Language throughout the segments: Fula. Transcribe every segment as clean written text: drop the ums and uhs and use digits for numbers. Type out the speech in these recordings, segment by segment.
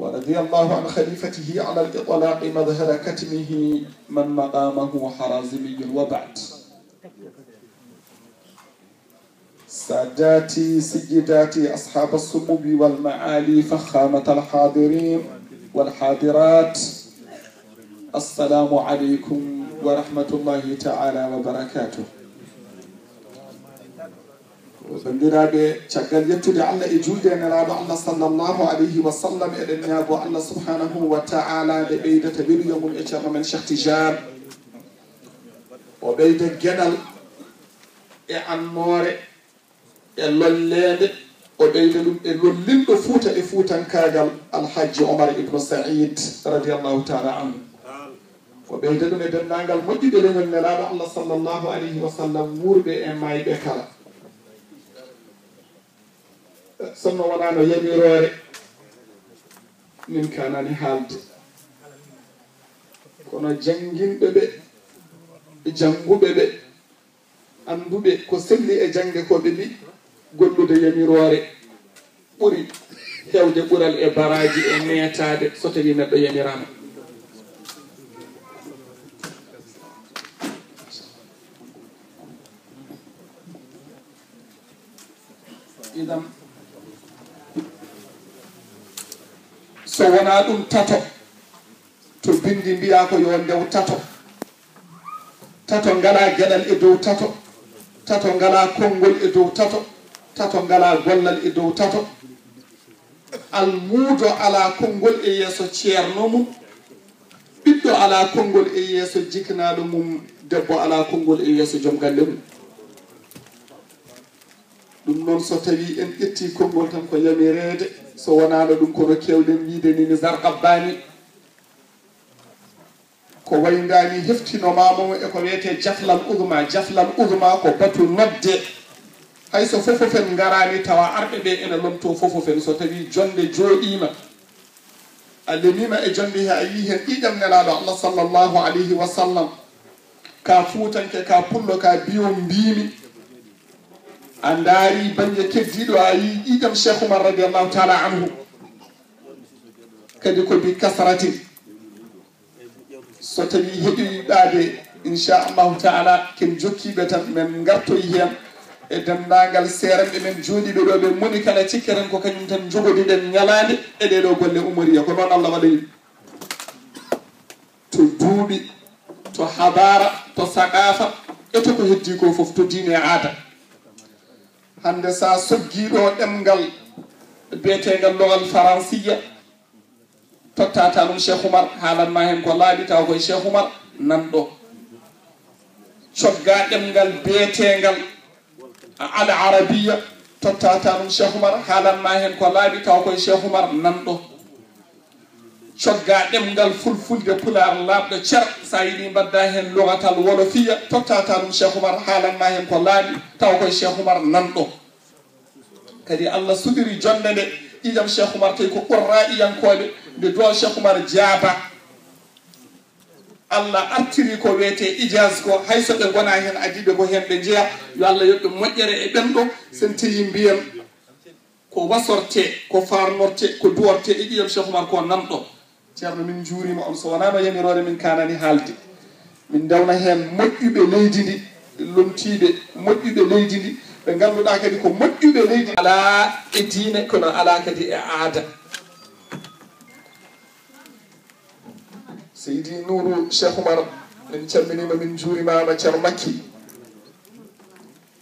ورضي الله عن خليفته على الإطلاق مظهر كتمه من مقامه حرازمي. وبعد، ساداتي سيداتي أصحاب الصمود والمعالي، فخامة الحاضرين والحاضرات، السلام عليكم ورحمة الله تعالى وبركاته. bandiraɓe caggal yettude allah e julde nelaɗo allah sallllahu alayhi wa sallam, eɗen ñaago allah subhanahu wa ta'ala nde ɓeydata weluyo mum e ceerno men Cheikh Tidiane, o ɓeyda gueɗal e annoore e lollede, o ɓeyda ɗum e lollinɗo Fuuta e fuutankagal alhaji Omar ibnu Saïd radiallahu taala anhu, o ɓeyda ɗum e dendagal moƴƴuɓe leñol nelaɗo allah sallllahu alayhi wa sallam, wuurɓe e mayɓe kala. sonno wonano yamirore min kanani haalde, kono janguinɓe ɓe janguɓe ɓe anduɓe ko selli e jangde ko ɓe mbi gollude yamirore ɓuuri hewde ɓuural e baraji e netade so tawi neɗɗo yamirama. idam so wona ɗum tato to bindi mbiya ko yo ndew tato, tato ngala gueɗal e dow tato, tato ngala konngol e dow tato, tato ngala gollal e dow tato, almuudo ala konngol e yeeso ceerno mum, ɓiɗɗo ala konngol e yeeso jiknaɗo mum, debbo ala konngol e yeeso joom galle mum. ɗum noon so tawi en ƴetti konngol tan ko yamirede, so wonano ɗum kono kewɗen wiide ni Zarqabbani ko waydani heftinomamo e ko wiyete jaflal uzma ko batu nodde, hayso fofofen garani tawa arɓe ɓe ene lomto fofofen, so tawi jonde jooɗima a lemima e jonde he a yi hen ɗiɗam nelaɗo allah sallllahu alayhi wa sallam, ka fuutanke ka pullo ka biyo mbimi, a ndaari banggue keddiɗo a yi ɗiɗam Cheikh Oumar radiallahu taala anhu, kadi ko bi kasratin, so tawi heeɓiɓade inchallahu taala ken jokkiɓe tan men gartoyi hen e dendagal seeranɓe men jooɗiɓe ɗo ɓe moni kala cikkeren ko kañum tan jogodiɗen ñalade e ɗeɗo golle umariya, ko noon allah waɗayi to duuɓi, to habara, to saqafa e to ko heddi ko foof, to diine aada. hande sa soggiɗo ɗemgal biyetegal logal faransiya tottata ɗum Cheikh Oumar, haalanma hen ko laaɓi taw koye Cheikh Oumar nanɗo, cogga ɗemgal biyetegal al arabiya tottata ɗum Cheikh Oumar, haalanma hen ko laaɓi taw koye Cheikh Oumar nanɗo, cogga ɗemgal fulfulde pular laaɓɗo cer sa yiiɗi mbadda hen logatal wolofiya tottata ɗum Cheikh Oumar, haalanma hen ko laaɓi taw koye Cheikh Oumar nanɗo. kadi allah suɗiri jonde nde ƴiƴam Cheikh Oumar tawi ko qurra'iyankoɓe nde duwa Cheikh Oumar jaaba, allah artiri ko wiyete ijaz ko, hayso ɓe gona hen adiɓe ko hen ɓe jeeya, yo allah yoɓɓe moƴƴere e ɓenɗo sen tawi mbiyen ko wasorte, ko farnorte, ko duworte e ƴiƴam Cheikh Oumar ko nanɗo. ceerno min juurima on, so wonano yamirore min kanani haalde, min dewna hen moƴƴuɓe leydi ndi, lomtiɓe moƴƴuɓe leydi ndi, ɓe ganduɗa kadi ko moƴƴuɓe leydi ala e diine kono ala kadi e aada. Seydi Nourou Cheikh Oumar min calminima min juurimama ceerno Makki,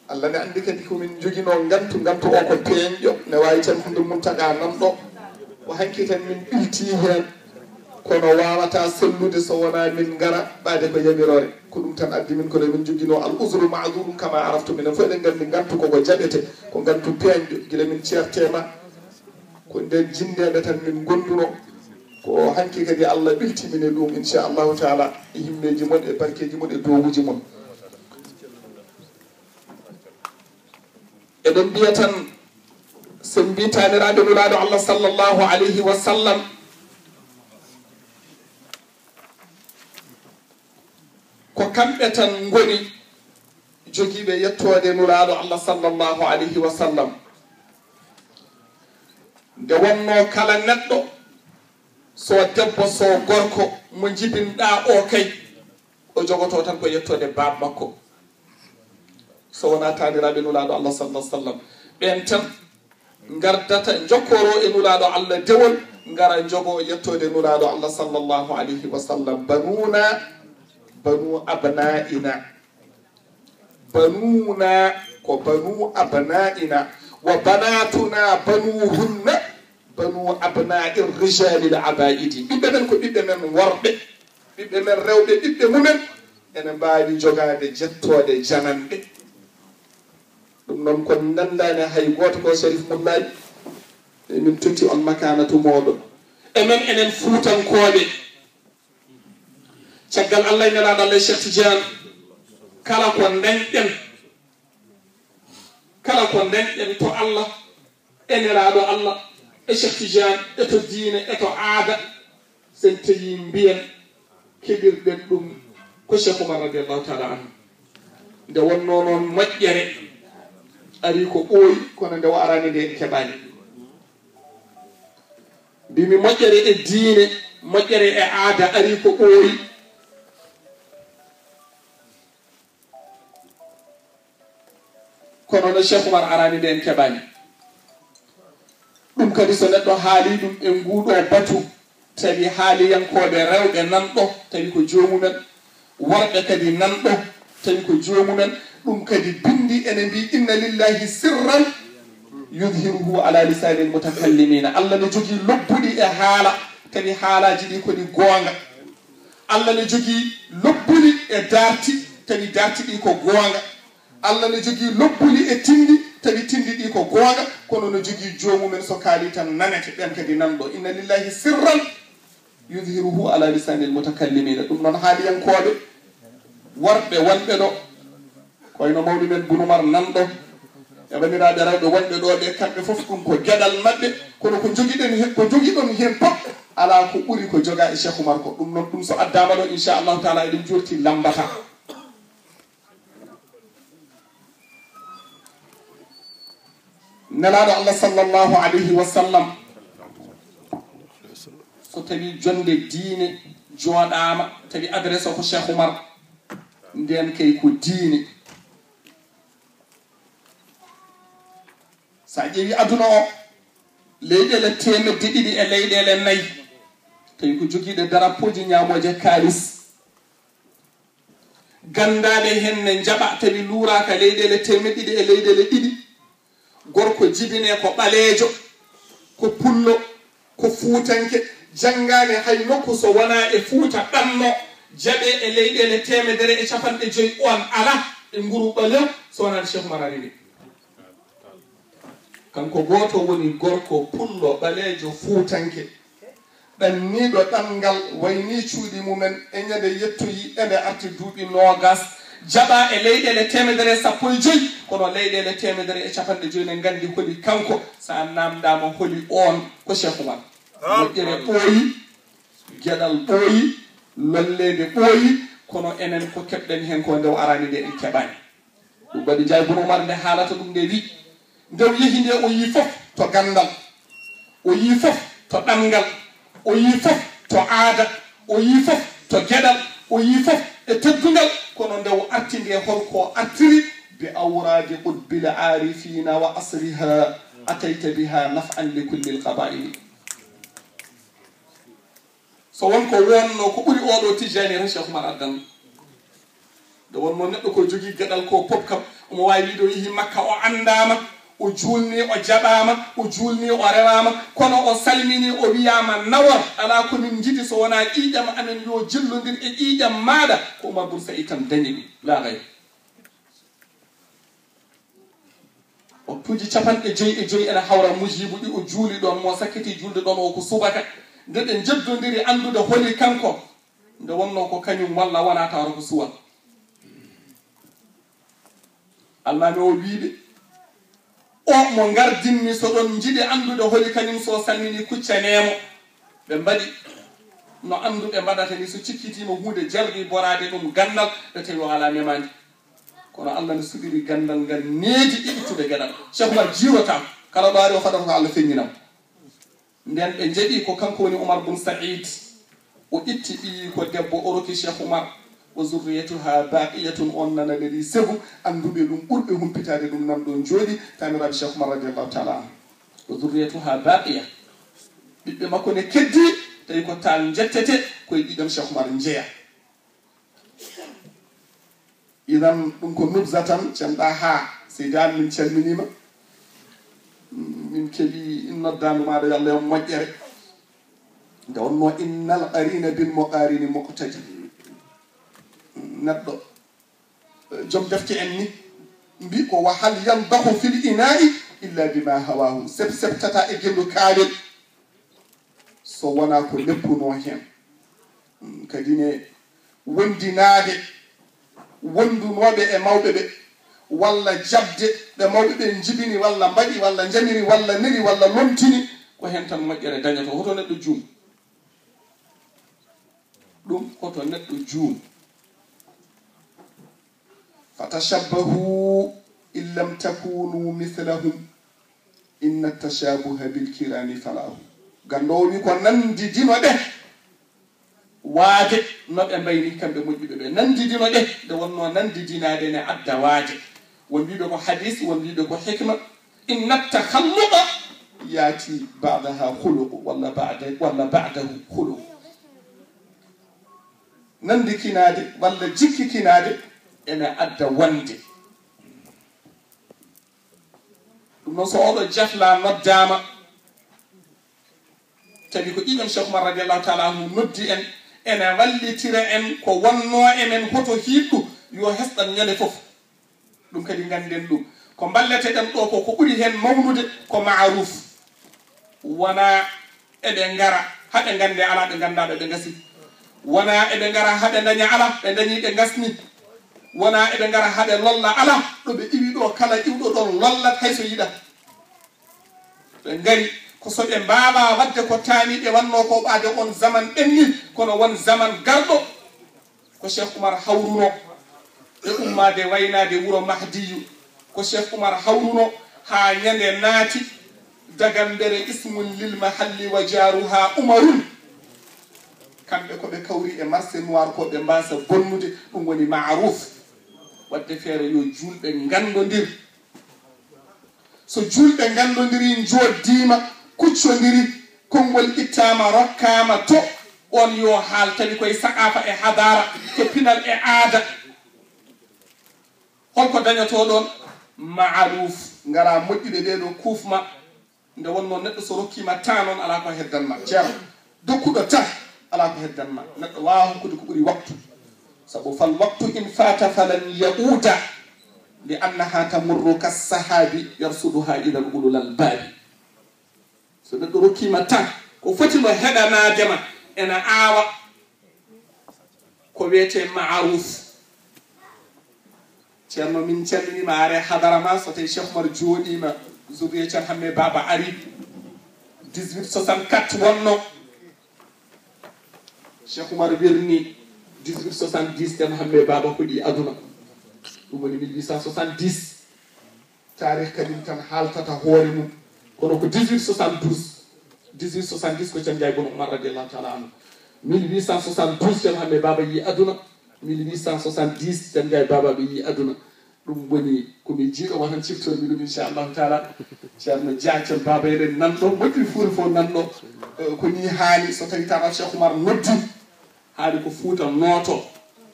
allah ne andi kadi komin joguino gantu o ko peeñƴo ne wawi calfude Mountaga nanɗo, o hanki tan min ɓilti hen, kono wawata sellude so wona min gara ɓaade ko yamirore, ko ɗum tan addi min kono min joguino al usru ma'dhurun kama araftu, minen fof eɗen gandi gantu koko jaɓete, ko gantu peeñƴo, guila min ceertema ko nden jindede tan min gonduno, ko hanki kadi allah ɓiltimin e ɗum inchallahu taala e himmeji mon e barkeji mon e dowuji mon. eɗen mbiya tan sen mbitaniraɓe nulaɗo allah sallllahu alayhi wa sallam, ko kamɓe tan goni jogiiɓe yettode nuraɗo allah sallllahu alayhi wa sallam, nde wonno kala neɗɗo so debbo so gorko mo jibinɗa o kay o jogoto tan ko yettode baab makko so wona taaniraɓe nulaɗo Allah sallallahu alaihi wasallam ɓen tan gardata jokkoro e nulaɗo Allah dewol ngara jogo yettode nulaɗo Allah sallallahu alaihi wasallam banuna banu abna'ina banuna ko banu abna'ina wa banatuna banuhunna banu abna'ir rijali al abaidi ɓiɓɓe men ko ɓiɓɓe men worɓe ɓiɓɓe men rewɓe ɓiɓɓe mumen ene mbawi jogade jettode jananɓe ɗum noon ko nandani hay goto ko Sharif Mollaji min totti on makanatu moɗon emen enen fuutankoɓe caggal Allah e nelaɗo Allah Cheikh Tidiane kala ko dañɗen to Allah e nelaɗo Allah e Cheikh Tidiane e to diine e to aada sen tawi mbiyen keɓirɗen ɗum ko Cheikh Oumar radiallahu taala anhu nde wonno noon moƴƴere ari ko ɓooyi kono nde o arani nde en keɓani mbimi moƴƴere e diine moƴƴere e aada ari ko ɓooyi kono no Cheikh Oumar arani nde en keɓani ɗum kadi so neɗɗo haali ɗum e nguuɗo batu tawi haaliyankoɓe rewɓe nanɗo tawi ko joomumen worɓe kadi nanɗo tawi ko joomumen ɗum kadi bindi ene mbi inna lillahi sirran yudhiruhu ala lisani almutakallimina Allah ne jogui lobbuɗi e haala tawi haalaji ɗi kodi goonga Allah ne jogui lobbuli e darti tawi darti ɗi ko goonga Allah ne jogui lobbuli e tindi tawi tindi ɗi ko goonga kono no jogui joomumen so kaali tan nanete ɓen kadi nanɗo inna lillahi sirran yudhiruhu ala lisani almutakallimina ɗum noon haaliyankoɓe worɓe wonɓe ɗo koyno mawɗi men Bunumar nanɗo e bandiraɓe rewɓe wonɓe ɗo ɓe kamɓe foof ɗum ko gueɗal maɓɓe kono ko joguiɗon hen pop ala ko ɓuuri ko joga e Cheikh Oumar ko ɗum noon ɗum so addama ɗo inchallahu taala eɗen jorti lambata nelaɗo Allah sallallahu alayhi wa sallam so tawi jonde diine joɗama tawi adresse o ko Cheikh Oumar nden kay ko diine sa ƴeewi aduna o leyɗele temedde ɗiɗi e leyɗele nayyi tawi ko joguiɗe darapoji ñamoje kalis gandaɗe hen ne jaɓa tawi luuraka leyɗele temedde ɗiɗi e leyɗele ɗiɗi gorko jibine ko ɓaleejo ko pullo ko fuutanke janngane hay nokku so wona e fuuta ɗanno jaɓe e leyɗele temedere e capanɗe joyi on ala e nguru ɓalew so wonade Cheikh Oumar ari kanko goto woni gorko pullo ɓaleejo fuutanke ɗanniɗo ɗanngal wayni cuuɗi mumen e ñande yettoyi ende arti duuɓi nogas jaɓa e leyɗele temedere sappo e joyi kono leyɗele temedere e capanɗe joyi ne gandi holi kanko sa namdama holi on ko Cheikh Oumar moƴƴere ɓooyi gueɗal ɓooyi lollede ɓooyi kono enen ko keɓɗen hen ko ndew arani nde en keɓani ɗum waɗi Jaay Bunumar nde haalata ɗum nde wi ndew yeehi nde o yi fof to gandal o yi fof to ɗanngal o yi fof to aada o yi fof to gueɗal o yi fof e teddugal kono ndew arti nde holko artiri bi awradi qutbil arifina wa asriha atayta biha naf'an li kulli alqaba'ili so wonko wonno ko ɓuri oɗo tijani tan Cheikh Oumar addan nde wonno neɗɗo ko jogui gueɗal ko pop kam omo wawi wiide o yeehi Makka o andama o julni o jaɓama o julni o rewama kono o salmini o wiyama nawor ala komin jiiɗi so wona ƴiƴam amen yo jillodir e ƴiƴam maɗa ko Oumar Boun Saïd tan dañi ɗum la gayr waktuji capanɗe joyi e joyi ene hawra mujibu ɗi o juuli ɗon mo sakkiti julde ɗon o ko subaka nde ɗe jeddodiri andude holi kanko nde wonno ko kañum walla wona tawra ko suwa almami o wiiɓe o mo gardinmi so ɗon jiɗi andude holi kañum so salmini kuccanemo ɓe mbaɗi no anduɓe mbaɗata ni so cikkitima hunde jalgi borade ɗum gandal ɓe tawi o ala memade kono Allah ne suɗiri gandal ngal needi e ittude gueɗal Cheikh Oumar jirota kala ɗo ari o faɗata ko Allah feññinam nden ɓe jeeɗi ko kanko woni Oumar bun Saïd o itti ɓi ko debbo o roki Cheikh Oumar o zurriyatuha baqiyatun on nana ɓeɗi segu anduɓe ɗum ɓurɓe humpitade ɗum nan ɗon jooɗi taniraɓe Cheikh Oumar radiallahu taala anu o zurriyatuha baqiya ɓiɓɓe makko ne keddi tawi ko tal jettete koye ɗiɗam Cheikh Oumar jeeya idan ɗum ko nubza tan cenɗa ha seydani min calminima min keeɓi noddadu maɗa yo Allah yo moƴƴere nde wonno innal qarina bil muqarini muqtadi neɗɗo joom defte en ni mbi ko wa hal yandahu fil ina'i illa bima hawahu septata e gendo kaalel so wona ko leppuno hen kadi ne wondinade wondunoɓe e mawɓe ɓe walla jabde ɓe mawɓe ɓe jibini walla mbaɗi walla jamiri walla neri walla lomtini ko hen tan moƴƴere dañato hoto neɗɗo juum ɗum hoto neɗɗo juum fatashabbahu in lam takunu mithlahum inna tashabuha bilkirami falahu gandowo wi ko nandidino ɗe waade noɓe mbayni kamɓe moƴƴuɓe ɓe nandidino ɗe nde wonno nandidinade ne adda waade won mbiɓe ko hadis won mbiɓe ko hikma inna takhalluqa yaati badaha khuluqu walla badahu khuluqu nandikinade walla jikkikinade ene adda wonde ɗum noon so oɗo jafla noddama tawi ko ɗiɗon Cheikh Oumar radiallahu taala anhu noddi en ene wallitira en ko wonno emen hoto hiɗɗu yo hesɗan ñande foof ɗum kadi ganden ɗum ko balleteɗen ɗo ko ɓuuri hen mawnude ko maruf wona eɓe ngara haɓe gande ala ɓe gandaɓe ɓe gasi wona eɓe ngara haɓe daña ala ɓe dañi ɓe gasni wona eɓe ngara haɓe lolla ala ɗo ɓe iwi ɗo kala iwɗo ɗon lollat hayso yiɗa ɓe ngari ko so ɓe mbawa wadde ko taani ɓe wanno ko ɓaade on zaman ɓenni kono won zaman garɗo ko Cheikh Oumar hawruno e ummade waynade wuro mahdiyu ko Cheikh Oumar hawruno ha ñande naati dagambere ismun lil mahalli wa jaruha umarun kamɓe koɓe kawri e marché noir ko ɓe mbasa bonnude ɗum woni maruf wadde feere yo julɓe gandodir so julɓe gandodiri joddima kuccodiri konngol ittama rokkama to on yo haal tawi koye saqafa e hadara to pinal e aada holko dañoto ɗon ma'aruf ngara moƴƴuɓe ɓeɗo kufma nde wonno neɗɗo so rokkima ta noon ala ko heddanma ceerno dokkuɗo ta ala ko heddanma neɗɗo wawa hokkude ko ɓuuri waktu sabu fal waktu in fata falan yauda li annaha tamurru kassahabi yarsuduha ila l ulul albabi so neɗɗo rokkima tan ko foti no heɗanadema ena aawa ko wiyete ma'aruf ceerno min calminima are hadara ma so tawi Cheikh Oumar jooɗima zuriye can hamme baba ari 1864 wonno Cheikh Oumar wirni 1870 tan hamme baba hoɗi aduna ɗum woni 1870 tarih kadim tan haaltata hoore mum kono ko 1870 ko Ceerno Ndiaye Bono Oumar radiallahu taala anhu 1872 Ceerno hamme baba yi aduna 1870 Ceerno Ndiaye babaɓe yi aduna ɗum woni komi jiiɗo watan ciftormi ɗum inchallahu taala ceerno diacel baba eɗen nanɗo moƴƴi fuuri fof nanɗo ko ni haali so tawi tata Cheikh Oumar noddi haali ko Fuuta nooto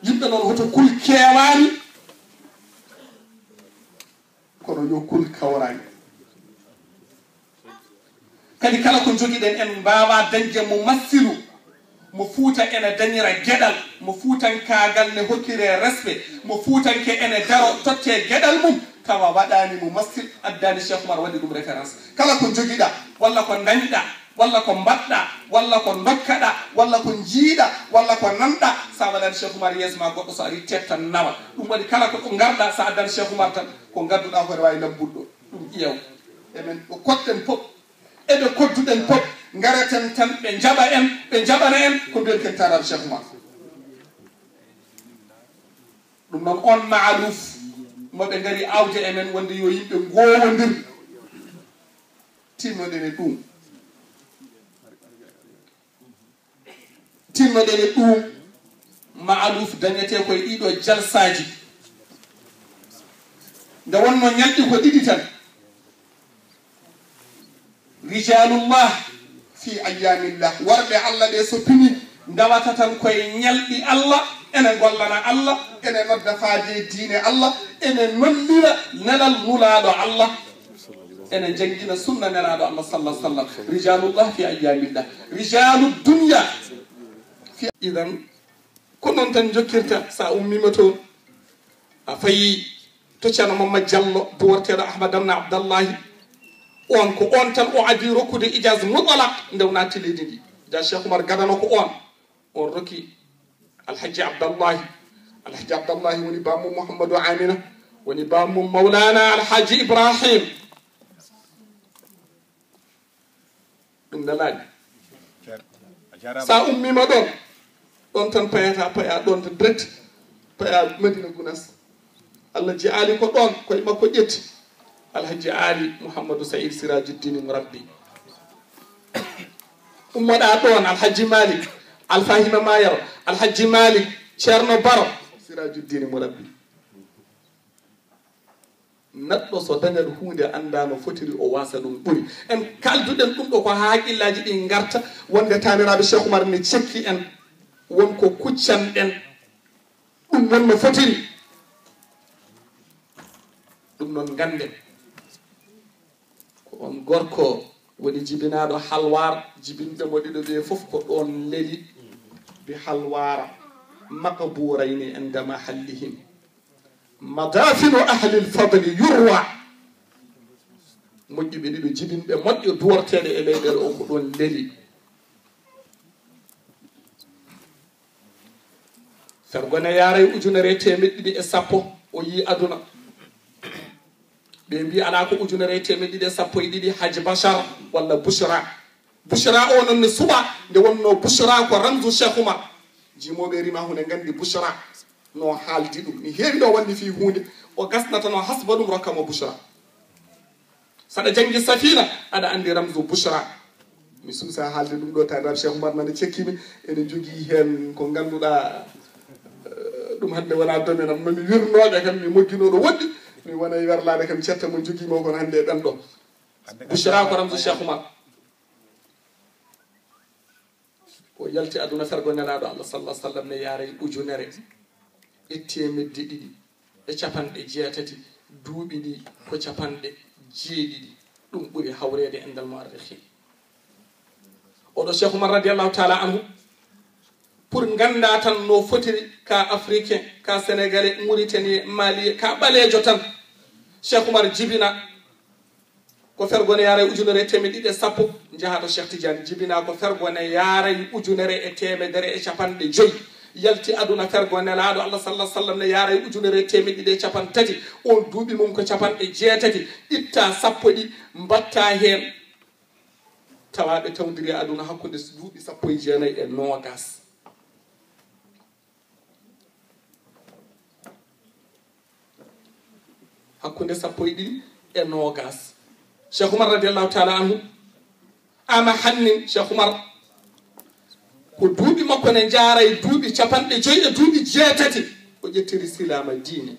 yimɓe noon hoto kul kewani kono yo kul kawrani kadi kala ko joguiɗen en mbawa dañde mo massiru mo Fuuta ene dañira gueɗal mo Fuutankagal ne hokkire respect mo Fuutanke ene daro totte gueɗal mum tawa waɗani mo massir addani Cheikh Oumar waɗi ɗum référence kala ko joguiɗa walla ko dañɗa walla ko mbaɗɗa walla ko dokkaɗa walla ko jiiɗa walla ko nanɗa sa waɗani Cheikh Oumar yesma goɗɗo so ari tettan nawa ɗum waɗi kala ko ɗo garɗa sa addani Cheikh Oumar tan ko gadduɗa kone wawi labbuɗɗo ɗum ƴeew emen ɗo koɗɗen pop eɓe kodduɗen pop gareten tan ɓe jaɓa en ɓe jaɓana en ko mbiyen ken taraɓe Cheikh Oumar ɗum noon on maaluf moɓe gari awde emen wonde yo yimɓe gowodir tinnoɗen e ɗum tinnoɗen e ɗum maaluf dañete koye ɗiɗo jalsaji nde wonno ñalɗi ko ɗiɗi tan rijalullah fi ayamillah worɓe allah ɗe so pini ndawata tan koye ñalɗi allah ene gollana allah ene nodda faade diine allah ene nollira nelal nulaɗo allah ene jangguina sunna nelaɗo allah sallah sallam rijalullah fi ayamillah rijalu dunya fi idan ko noon tan jokkirta sa ummima toon a fayi to ceerno Mamadou Diallo duworteɗo Ahmad amna Abdallahi on ko on tan o adi rokkude ijaz mutlaq ndew natti leydi ndi ja Cheikh Oumar gadano ko on rokki alhaji Abdallahi woni bamum Mouhamadou Amina woni bamum Mawlana alhaji Ibrahim ɗum nelaɗi sa ummima ɗon tan payata paya ɗon tan direct paya Madina Gounass Allah ji ali ko ɗon koye makko ƴetti alhaji ali Mouhamadou Saïd Sirajuddin Murabbi ummoɗa ɗon alhaji Malik alfahima mayaro alhaji Malik ceerno Baro Sirajuddin Murabbi neɗɗo so dañat hunde anda no fotiri o wasa ɗum ɓuuri en kalduɗen ɗum ɗo ko ha haqqillaji ɗi garta wonde taniraɓe Cheikh Oumar ne cekki en wonko kuccanɗen ɗum non no fotiri ɗum noon ganden ko on gorko woni jibinaɗo halwar jibinɓe moɗiɗo ɓe foof ko ɗon leeli bi halwara maqburayni indama hallihim madafinu ahli lfadli yurwa moƴƴuɓe ɗiɗo jibinɓe moƴƴo duworteɗe e leyɗele o ko ɗon leeli fergone yaray ujunere temeɗɗe ɗiɗi e sappo o yi aduna ɓe mbi ala ko ujunere temeɗɗe ɗiɗi e sappo e ɗiɗi haji bachar walla bouchra o noon ne suɓa nde wonno bouchra ko ramdou Cheikh Oumar jimoɓe rima hunde gandi bouchra no haaldi ɗum ni heewi ɗo wandi fi hunde o gasnata no hasba ɗum rokkamo bouchra saɗa janggi safina aɗa andi ramdou bouchra mi suusa haalde ɗum ɗo taniraɓe Cheikh Oumar nane cekkimi ene jogui hen ko ganduɗa ɗum hande wona domaine am nomi wirnoɓe kam mi mogginoɗo woɗɗi mi wona e werlade kam cetta mo joguimo kon hande ɓen ɗo bouchra ko ramdou Cheikh Oumar o yalti aduna fergo nelaɗo Allah sallah sallam ne yaara ujunere e temedde ɗiɗi e capanɗe jeetati duuɓi ɗi ko capanɗe jeeɗiɗi ɗum ɓuuri hawrede e ndal mu'arrikhin oɗo Cheikh Oumar radiallahu taala anhu pour ganda tan no fotiri ka africain ka sénégalais mauritanie mali ka ɓalejo tan Cheikh Oumar jibina ko fergone yaara ujunere e temedde ɗiɗi e sappo jahato Cheikh Tidiane jibina ko fergone yaara ujunere e temedere e capanɗe joyyi yalti aduna fergone nelaɗo Allah sallah sallam ne yaara ujunere e temedde ɗiɗi e capantati on duuɓi mum ko capanɗe jeetati itta sappo ɗi mbatta hen tawaɓe tawdiri aduna hakkude duuɓi sappo e jeenayyi e nogas hakkude sappo e ɗiɗi e nogas Cheikh Oumar radiallahu taala anhu ama hannin Cheikh Oumar ko duuɓi makko ne jaara e duuɓi capanɗe joyyi e duuɓi jeetati o ƴettiri silama diine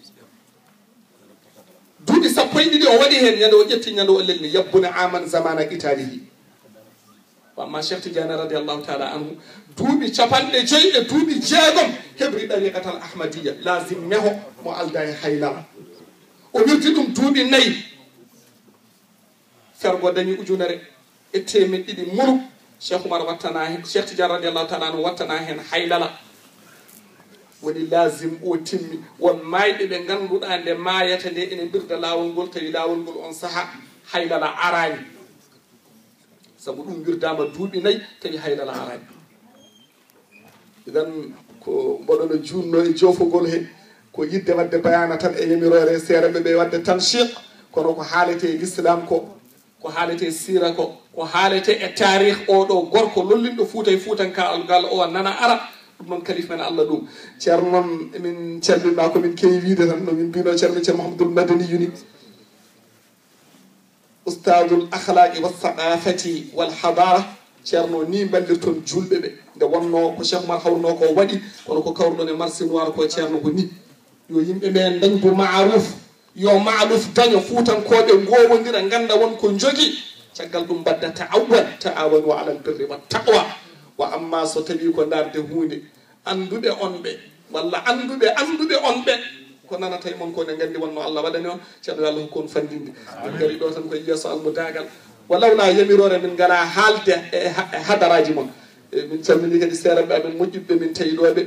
duuɓi sappo e ɗiɗi o waɗi hen ñande o ƴetti ñande o lelni yabbuna aman zamana qitalihi wamma Cheikh Tidiane radiallahu taala anhu duuɓi capanɗe joyyi e duuɓi jeegom heɓri ɗariqatal ahmadiya lazim meho mo alda e haylala o wirti ɗum duuɓi nayyi fergo dañi ujunere e temedde ɗiɗi mulu Cheikh Oumar wattana hen Cheikh Tidiane radiallahu taala anhu wattana hen haylala woni lazim o timmi won mayɓe ɓe ganduɗa nde mayata nde ene birda lawol ngol tawi lawol ngol on saaha haylala arani saabu ɗum wirdama duuɓi nayyi tawi haylala arani idan ko mboɗono junno e jofogol he ko yidde wadde bayana tan e yamirore seereɓe ɓe wadde tanchiq kono ko haalete e l'islam ko haalete sira ko haalete e tarih oɗo gorko lollinɗo Fuuta e fuutankal o nana ara ɗum noon kalif men Allah ɗum ceerno noon emin calminma komin kewi wiide tan no min mbino ceerno Mouhamadoul Madani yuni ustadul akhlaqi wa thaqafati wal hadara ceerno ni ballirton julɓe ɓe nde wonno ko Cheikh Oumar hawrno ko waɗi kono ko kawruɗon e marché noir ko ceerno ko ni yo yimɓe ɓe dañbo maaruf yo maaluf daño fuutankoɓe gowodira ganda won ko jogui caggal ɗum badda ta'awanu alal birri wa taqwa wa amma so tawi ko darde hunde anduɓe on ɓe walla anduɓe on ɓe ko nanata e mon ko ne gandi wonno Allah waɗani on ceerno yo Allah hokkon fandinde min gari ɗo tan koye yesso almudagal walawla yamirore min gara haalde e hadaraji mon min calmini kadi seeranɓe amen moƴƴuɓe min tawiɗoɓe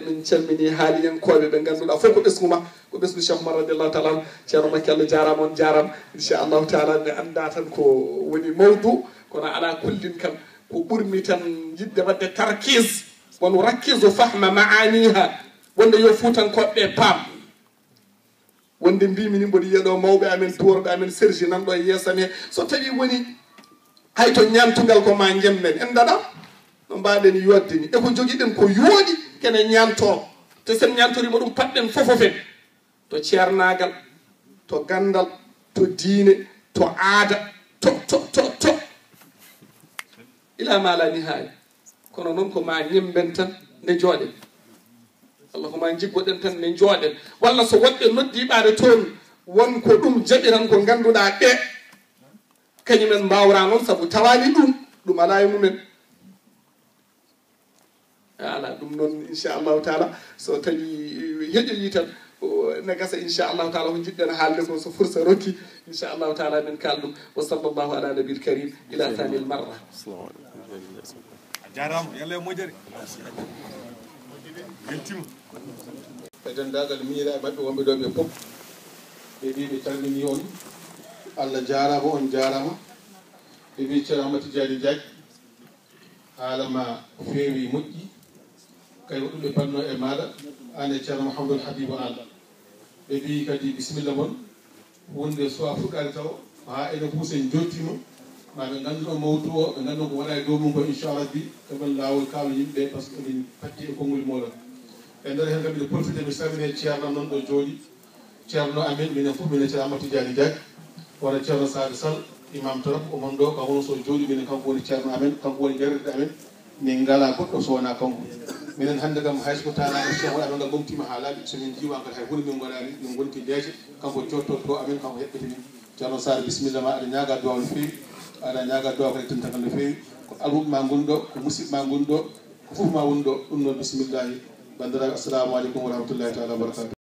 min calmini haaliyankoɓe ɓe ganduɗa fof ko ɓesguma ko ɓesgu Cheikh Oumar radiallahu taala anu ceerno makki Allah jarama on jarama inchallahu taala mi anda tan ko woni mawdu kono ala kullin kam ko ɓurmi tan yidde wadde tarkis won rakkisu fahma maaniha wonde yo fuutankoɓe paam wonde mbimi ni mboɗo yiyaɗo mawɓe amen tuworoɓe amen sergi nanɗo e yeesam he so tawi woni hay to ñantugal ko ma jemmen en daɗa no mbaɗen yodde ni eko joguiɗen ko yooɗi kene ñanto te sen ñantorima ɗum patɗen fofofen to ceernagal to gandal to diine to aada to ila mala nihaaya kono noon ko ma ñemben tan nde jooɗen Allah ko ma jiggoɗen tan nde jooɗen walla so woɗɓe noddiɓaade toon wonko ɗum jaɓiran ko ganduɗa ɓe kañumen mbawra noon saabu tawani ɗum ala e mumen ala ɗum noon inchallahu taala so tawi heƴoyi tan ne gasa inchallahu taala ko jiɗɗen haalde ko so fursa rokki inchallahu taala min kalɗum wa sallllahu ala nabil karim ila thanil marra jarama yalla e moƴƴere weltima e dendagal miñiraɓe mabɓe wonɓe ɗo ɓe fof ɓe mbi ɓe calmini on Allah jarama on jarama ɓe mbi ceerno Ahmad Tidiani Diagne haalama feewi moƴƴi kay woɗɗuɓe panno e maɗa an e ceerno Mouhamadoul Habibou An ɓe mbi kadi bisimilla moon wonde sowa fuɗɗade taw ha ene huusen jottino maɓe ganduɗon mawdu o ɓe ganduɗon ko waɗa e dow mum ko inchallah bi kamen lawol kalno yimɓeɓe par ce que emin patti e konngol moɗon e nder hen kam mbiɗe profité mi salmine ceerno noon ɗo jooɗi ceerno amen minen fof minen ceerno Ahmad Tidiani Diagne wona ceerno Sade Sall imam torop omon ɗo kanko won so jooɗi minen kanko woni ceerno amen kanko woni jarrede amen min ngala goɗɗo so wona kanko minen hannde kam hayso talaɗo cheikh amen ngal ɓomtima ha laaɓi somin jiwa kadi hay hunde min goɗani min gonti leece kanko jottoto amen kanko heɓɓete min ceerno Sade bisimilla ma aɗa ñaaga duwaw no fewi aɗa ñaaga duwaw kadi tentagal no fewi ko almuɓe ma gonɗo ko musidɓe ma gonɗo ko fof ma woni ɗo ɗum noon bisimillahi bandiraɓe assalamu aleykum wa rahmatullahi taala wa barakatuh